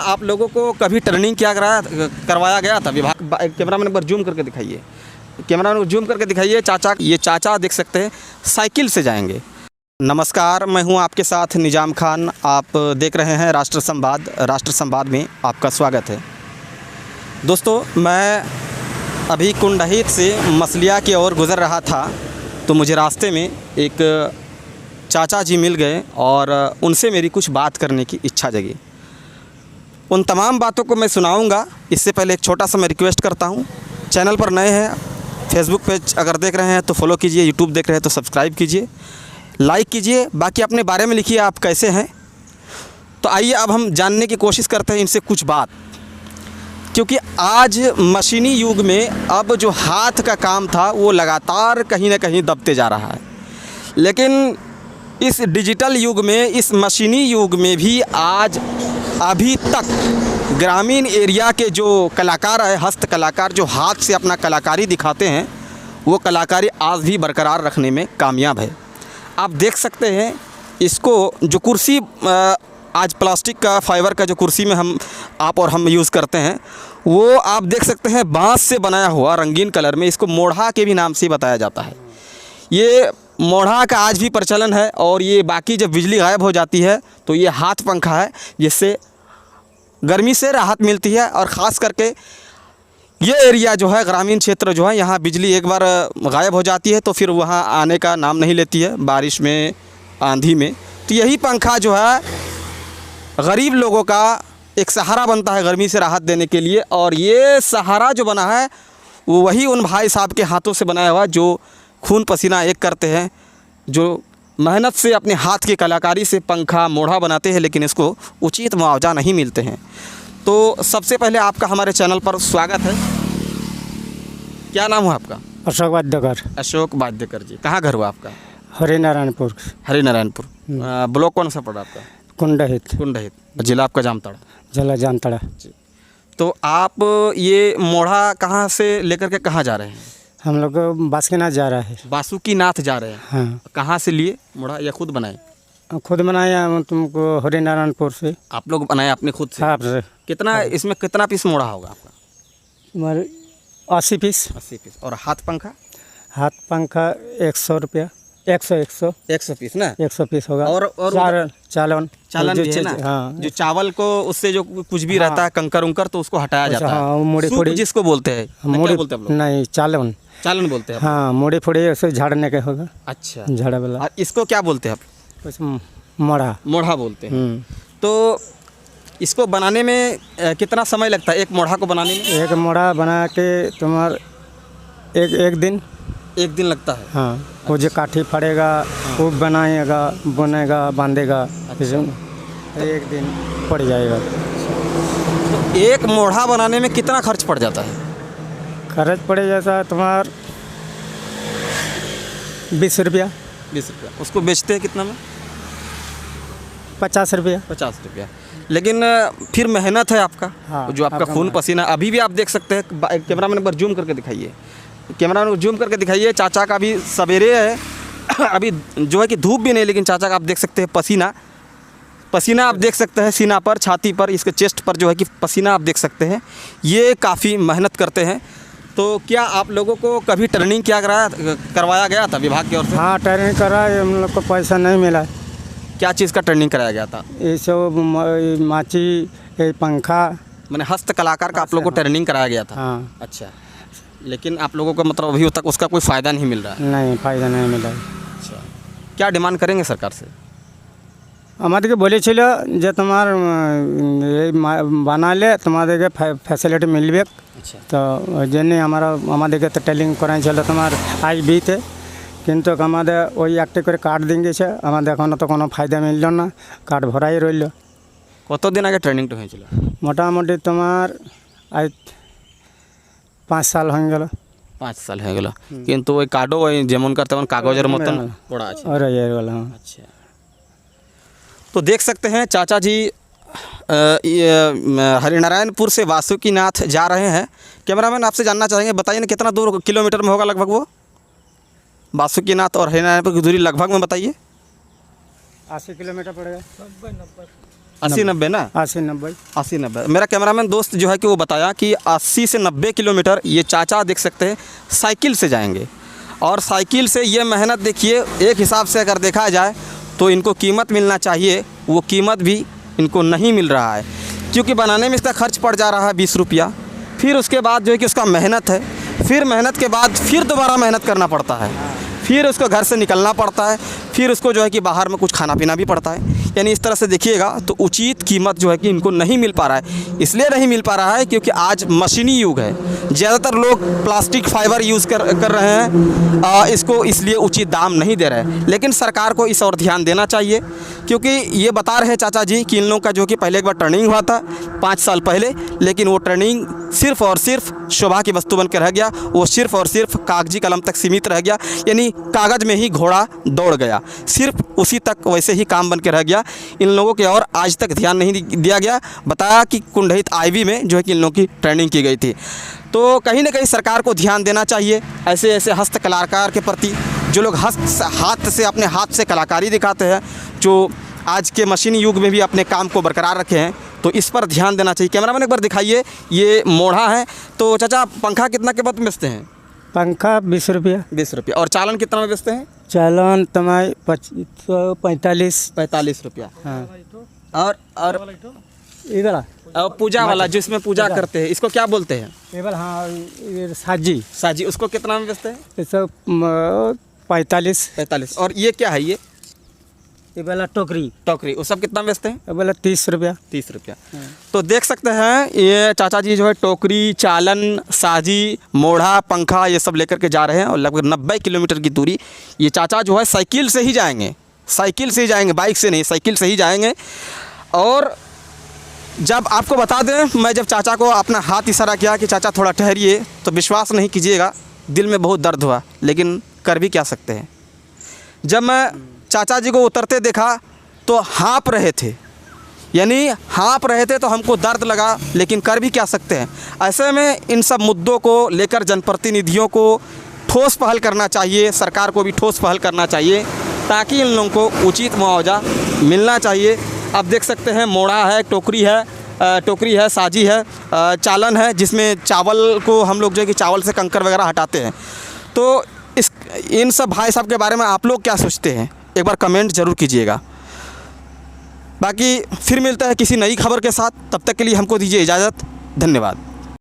आप लोगों को कभी ट्रेनिंग करवाया गया था विभाग? कैमरा मैन पर जूम करके दिखाइए, कैमरा मैन को जूम करके दिखाइए। ये चाचा देख सकते हैं साइकिल से जाएंगे। नमस्कार, मैं हूं आपके साथ निजाम खान। आप देख रहे हैं राष्ट्र संवाद में आपका स्वागत है। दोस्तों, मैं अभी कुंडहित से मसलिया की ओर गुज़र रहा था तो मुझे रास्ते में एक चाचा जी मिल गए और उनसे मेरी कुछ बात करने की इच्छा जगी। उन तमाम बातों को मैं सुनाऊंगा। इससे पहले एक छोटा सा मैं रिक्वेस्ट करता हूं, चैनल पर नए हैं, फेसबुक पेज अगर देख रहे हैं तो फॉलो कीजिए, यूट्यूब देख रहे हैं तो सब्सक्राइब कीजिए, लाइक कीजिए, बाकी अपने बारे में लिखिए आप कैसे हैं। तो आइए अब हम जानने की कोशिश करते हैं इनसे कुछ बात, क्योंकि आज मशीनी युग में अब जो हाथ का काम था वो लगातार कहीं ना कहीं दबते जा रहा है। लेकिन इस डिजिटल युग में, इस मशीनी युग में भी आज अभी तक ग्रामीण एरिया के जो कलाकार है, हस्त कलाकार जो हाथ से अपना कलाकारी दिखाते हैं, वो कलाकारी आज भी बरकरार रखने में कामयाब है। आप देख सकते हैं इसको, जो कुर्सी आज प्लास्टिक का, फाइबर का जो कुर्सी में आप और हम यूज़ करते हैं, वो आप देख सकते हैं बांस से बनाया हुआ रंगीन कलर में, इसको मोढ़ा के भी नाम से बताया जाता है। ये मोढ़ा का आज भी प्रचलन है। और ये बाकी जब बिजली गायब हो जाती है तो ये हाथ पंखा है जिससे गर्मी से राहत मिलती है। और ख़ास करके ये एरिया जो है, ग्रामीण क्षेत्र जो है, यहाँ बिजली एक बार गायब हो जाती है तो फिर वहाँ आने का नाम नहीं लेती है, बारिश में, आंधी में। तो यही पंखा जो है गरीब लोगों का एक सहारा बनता है गर्मी से राहत देने के लिए। और ये सहारा जो बना है वो वही उन भाई साहब के हाथों से बनाया हुआ जो खून पसीना एक करते हैं, जो मेहनत से अपने हाथ की कलाकारी से पंखा मोढ़ा बनाते हैं, लेकिन इसको उचित मुआवजा नहीं मिलते हैं। तो सबसे पहले आपका हमारे चैनल पर स्वागत है। क्या नाम है आपका? अशोक वाद्यकर। अशोक वाद्यकर जी, कहाँ घर हुआ आपका? हरिनारायणपुर। हरिनारायणपुर। ब्लॉक कौन सा पड़ा आपका? कुंडहित। जिला आपका जामताड़ा? जिला जामताड़ा। तो आप ये मोढ़ा कहाँ से लेकर के कहाँ जा रहे हैं? हम लोग बासुकीनाथ जा रहा है। बासुकीनाथ जा रहे हैं? हाँ। कहाँ से लिए मोढ़ा, या खुद बनाए? खुद बनाया तुमको, हरिनारायणपुर से। आप लोग बनाए अपने खुद से? हाँ। कितना इसमें कितना पीस मोढ़ा होगा आपका? हमारे 80 पीस। 80 पीस। और हाथ पंखा? हाथ पंखा 100 रुपया। 100 पीस ना? 100 पीस होगा। और चालन भी है ना? हाँ। जो चावल को उससे जो कुछ भी रहता है, कंकर उंकर, तो उसको हटाया जाता है। हाँ, मुड़ी सूप जिसको बोलते हैं। मुड़ी बोलते हैं? नहीं, चालन बोलते हैं। हाँ, मुड़ी फुड़ी उसे झाड़ने के होगा। अच्छा, झाड़ा वाला। और इसको क्या बोलते हैं आप? मोढ़ा बोलते हैं। तो इसको बनाने में कितना समय लगता है, एक मोढ़ा को बनाने में? एक मोढ़ा बना के तुम्हार एक दिन लगता है। हाँ। वो जो काठी फड़ेगा, वो बनाएगा, बुनेगा, बांधेगा। अच्छा। एक दिन पड़ जाएगा। तो एक मोढ़ा बनाने में कितना खर्च पड़ जाता है? खर्च पड़े जाता है तुम्हार 20 रुपया। 20 रुपया। उसको बेचते हैं कितना में? 50 रुपया। 50 रुपया। लेकिन फिर मेहनत है आपका। हाँ, जो आपका खून पसीना अभी भी आप देख सकते हैं। कैमरा मैन पर जूम करके दिखाइए, चाचा का भी सवेरे है अभी जो है कि धूप भी नहीं, लेकिन चाचा का आप देख सकते हैं पसीना आप देख सकते हैं सीना पर, छाती पर, इसके चेस्ट पर जो है कि पसीना आप देख सकते हैं। ये काफ़ी मेहनत करते हैं। तो क्या आप लोगों को कभी ट्रेनिंग करवाया गया था विभाग की ओर से? हाँ, ट्रेनिंग करा, हम लोग को पैसा नहीं मिला। क्या चीज़ का ट्रेनिंग कराया गया था? ये सब माची, पंखा, मैंने हस्त कलाकार का आप लोगों को ट्रेनिंग कराया गया था? हाँ। अच्छा, लेकिन आप लोगों को मतलब अभी तक उसका कोई फ़ायदा नहीं मिल रहा है? नहीं, फ़ायदा नहीं मिला। अच्छा, क्या डिमांड करेंगे सरकार से? আমাদেরকে বলেছিল যে তোমার বানালে তোমাদেরকে ফ্যাসিলিটি মিলবে। আচ্ছা। তো ওই জন্যই আমাদেরকে তো ট্রেনিং করাইছিল তোমার আইবিতে, কিন্তু আমাদের ওই একটা করে কার্ড দিয়ে গেছে, আমাদের এখনও তো কোনো ফায়দা মিলল না, কার্ড ভরাই রইল। কতদিন আগে ট্রেনিংটা হয়েছিল? মোটামুটি তোমার 5 সাল হয়ে গেল। 5 সাল হয়ে গেল, কিন্তু ওই কার্ডও ওই যেমনকার তেমন কাগজের মতন পড়া আছে। अच्छा। तो देख सकते हैं चाचा जी हरिनारायणपुर से बासुकीनाथ जा रहे हैं। कैमरामैन आपसे जानना चाहेंगे, बताइए ना कितना दूर किलोमीटर में होगा लगभग वो बासुकीनाथ और हरिनारायणपुर की दूरी लगभग में बताइए। 80 किलोमीटर पड़ेगा। 80-90 ना? 80-90। 80-90। मेरा कैमरामैन दोस्त जो है कि वो बताया कि 80 से 90 किलोमीटर ये चाचा देख सकते हैं साइकिल से जाएंगे। और साइकिल से ये मेहनत देखिए, एक हिसाब से अगर देखा जाए तो इनको कीमत मिलना चाहिए, वो कीमत भी इनको नहीं मिल रहा है, क्योंकि बनाने में इसका खर्च पड़ जा रहा है 20 रुपया। फिर उसके बाद जो है कि उसका मेहनत है, फिर मेहनत के बाद फिर दोबारा मेहनत करना पड़ता है, फिर उसको घर से निकलना पड़ता है, फिर उसको जो है कि बाहर में कुछ खाना पीना भी पड़ता है। यानी इस तरह से देखिएगा तो उचित कीमत जो है कि इनको नहीं मिल पा रहा है। इसलिए नहीं मिल पा रहा है क्योंकि आज मशीनी युग है, ज़्यादातर लोग प्लास्टिक फाइबर यूज़ कर रहे हैं, इसको इसलिए उचित दाम नहीं दे रहे हैं। लेकिन सरकार को इस और ध्यान देना चाहिए, क्योंकि ये बता रहे हैं चाचा जी कि इन लोगों का जो कि पहले एक बार ट्रेनिंग हुआ था 5 साल पहले, लेकिन वो ट्रेनिंग सिर्फ़ और सिर्फ शोभा की वस्तु बन के रह गया, वो सिर्फ़ और सिर्फ कागजी कलम तक सीमित रह गया। यानी कागज़ में ही घोड़ा दौड़ गया, सिर्फ उसी तक वैसे ही काम बन के रह गया। इन लोगों के और आज तक ध्यान नहीं दिया गया। बताया कि कुंडहित आईवी में जो है कि इन लोगों की ट्रेनिंग की गई थी। तो कहीं ना कहीं सरकार को ध्यान देना चाहिए ऐसे ऐसे हस्तकलाकार के प्रति, जो लोग हाथ से अपने हाथ से कलाकारी दिखाते हैं, जो आज के मशीनी युग में भी अपने काम को बरकरार रखे हैं, तो इस पर ध्यान देना चाहिए। कैमरामैन एक बार दिखाइए, ये मोढ़ा है। तो चाचा पंखा कितना के बाद बेचते हैं? पंखा 20 रुपया। 20 रुपया। और चालन कितना में बेचते हैं? चालान तुम्हारे 45 रुपया। हाँ। और इधर पूजा वाला जिसमें पूजा करते हैं, इसको क्या बोलते हैं? इधर हाँ, ये साजी। साजी, उसको कितना में बेचते हैं? ये सब 45। और ये क्या है? ये वाला टोकरी, वो सब कितना में बेचते हैं? ये वाला 30 रुपया। 30 रुपया। तो देख सकते हैं ये चाचा जी जो है टोकरी, चालन, साजी, मोढ़ा, पंखा ये सब लेकर के जा रहे हैं, और लगभग 90 किलोमीटर की दूरी ये चाचा जो है साइकिल से ही जाएंगे, बाइक से नहीं, साइकिल से ही जाएंगे। और जब आपको बता दें, मैं जब चाचा को अपना हाथ इशारा किया कि चाचा थोड़ा ठहरिए, तो विश्वास नहीं कीजिएगा, दिल में बहुत दर्द हुआ, लेकिन कर भी क्या सकते हैं। जब मैं चाचा जी को उतरते देखा तो हाँप रहे थे, यानी हाँप रहे थे, तो हमको दर्द लगा, लेकिन कर भी क्या सकते हैं। ऐसे में इन सब मुद्दों को लेकर जनप्रतिनिधियों को ठोस पहल करना चाहिए, सरकार को भी ठोस पहल करना चाहिए, ताकि इन लोगों को उचित मुआवजा मिलना चाहिए। आप देख सकते हैं मोड़ा है, टोकरी है, साजी है, चालन है, जिसमें चावल को हम लोग जो है कि चावल से कंकर वगैरह हटाते हैं। तो इन सब भाई साहब के बारे में आप लोग क्या सोचते हैं, एक बार कमेंट ज़रूर कीजिएगा। बाकी फिर मिलता है किसी नई खबर के साथ, तब तक के लिए हमको दीजिए इजाज़त। धन्यवाद।